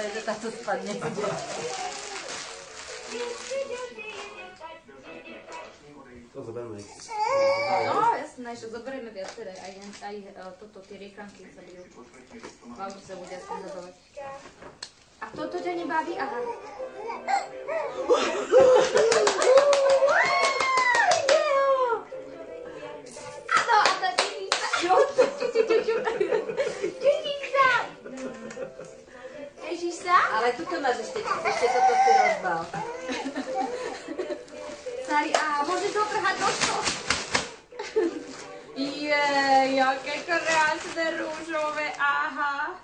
že táto spadne bude. To zoberieme. No, jasné, že zoberieme viaceré. Aj toto, tie riekanky sa budú. Vám sa bude aspoň zabavať. A toto ťa nebaví? Aha. Áno, a tá tešíš sa. Jo, tešíš sa. Tešíš sa? Ale tuto máš ešte toto si rozbal. Sari, a môžeš dotrhať nožko? Jej, jaké krásne rúžové, aha.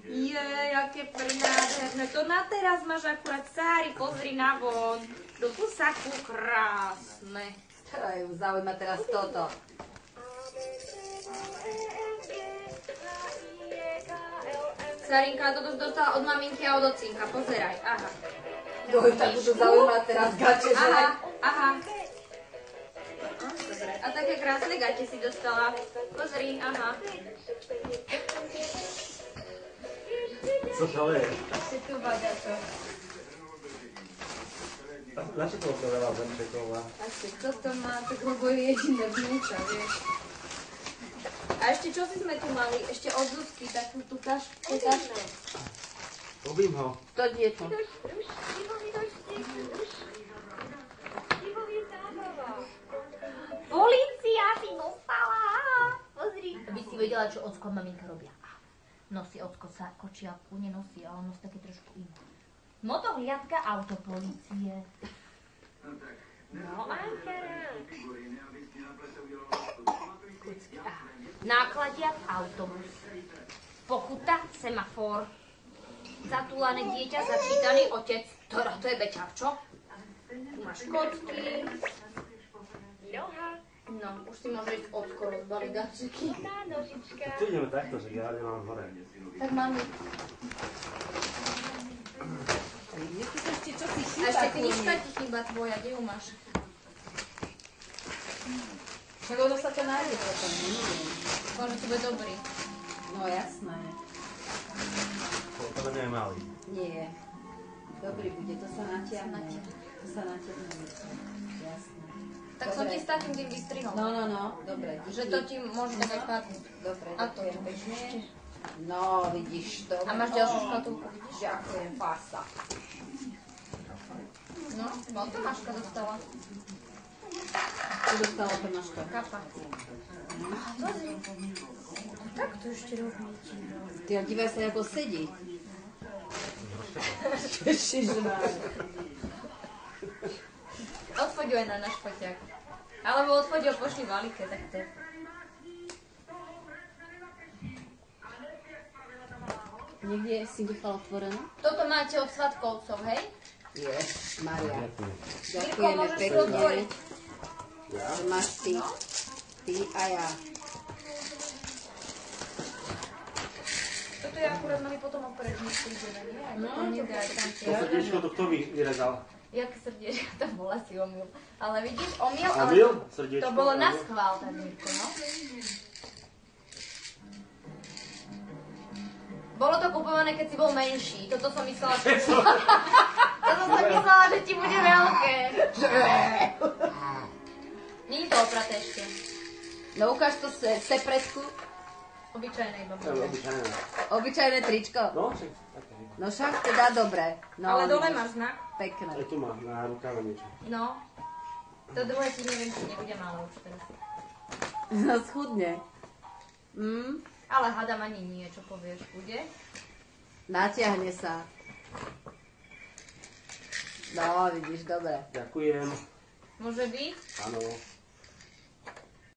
Jej, jaké prenádherné. To na teraz máš akurát, Sári, pozri na von. Do pusaku krásne. Zaujíma teraz toto. Sarinka, toto dostala od maminky a od ocinka, pozeraj, aha. Tak budú zaujímať teraz gače, že? Aha. Dobre, a také krásne gate si dostala. Pozri, aha. Co to je? Si tu badia to. Na čo to veľa zemčekov má? Asi toto má, tak lebo je jediné vnúča, vieš. A ešte čo si sme tu mali? Ešte od Zuzky, takú tú tašku. Obím ho. To dieťa. Polícia si dostala! Pozri. Aby si vedela, čo ocko a maminka robia. Nosí ocko sa kočiarku, nenosí, ale nosí také trošku iné. Motohliadka autopolicie. No, Nákladiak autobus. Pokuta semafor. Zatúlané dieťa, začítaný otec. Teda, to je beťar, čo? tu máš kocky. No, už si môže ísť ocko rozbaliť darčeky. Tu ideme takto, že ja nemám hore. Tak máme. A ešte knižka ti chýba tvoja, kde ju máš? Však ono sa to nájde potom, neviem. Možno to bude dobrý. No jasné. To nie je malý. Nie. Dobrý bude, to sa natiahne. To sa natiahne. Jasné. Tak som ti s takým tým vystrihol. No, dobre. Že to ti môže tak aj padnúť. Dobre, A to ďakujem tu pekne. ešte. No, vidíš to. A máš ďalšiu škatulku, vidíš? Ďakujem, pasa. No, bo Tomáška dostala. Tu dostala Tomáška. Kapa. Tak to ešte robíte. Ty a dívaj sa, ako sedí. Ježišmária. Odfoď aj na náš foťák. Alebo odfoď ho, pošli Valike, tak to. Niekde si nechal otvorené? Toto máte od Svatkovcov, hej? Maria. Mirko, Ďakujeme môžeš to pekne, otvoriť. že máš ty a ja. Toto je akurát mali potom operetní prídeme, nie? Aj No, to nedá, aj tam To srdiečko to kto vyrezal? Jak srdiečka, to bol asi omyl. Ale vidíš, omyl, ale Omyl? Srdiečko? to bolo na schvál, tak Mirko, no. Bolo to kupované, keď si bol menší. Toto som myslela, že ti bude veľké. Nie je to opraté ešte. No ukáž to sepretku. Obyčajné iba. To je obyčajné. Obyčajné tričko. No, však také. No však teda dobre. No, Ale dole vidíš. máš znak. Pekné. Aj tu má na rukáve niečo. No. To druhé ti neviem, či nebude málo už teraz. No schudne. Ale hádam ani nie, čo povieš, bude. Natiahne sa. No, vidíš, dobre. Ďakujem. Môže byť? Áno.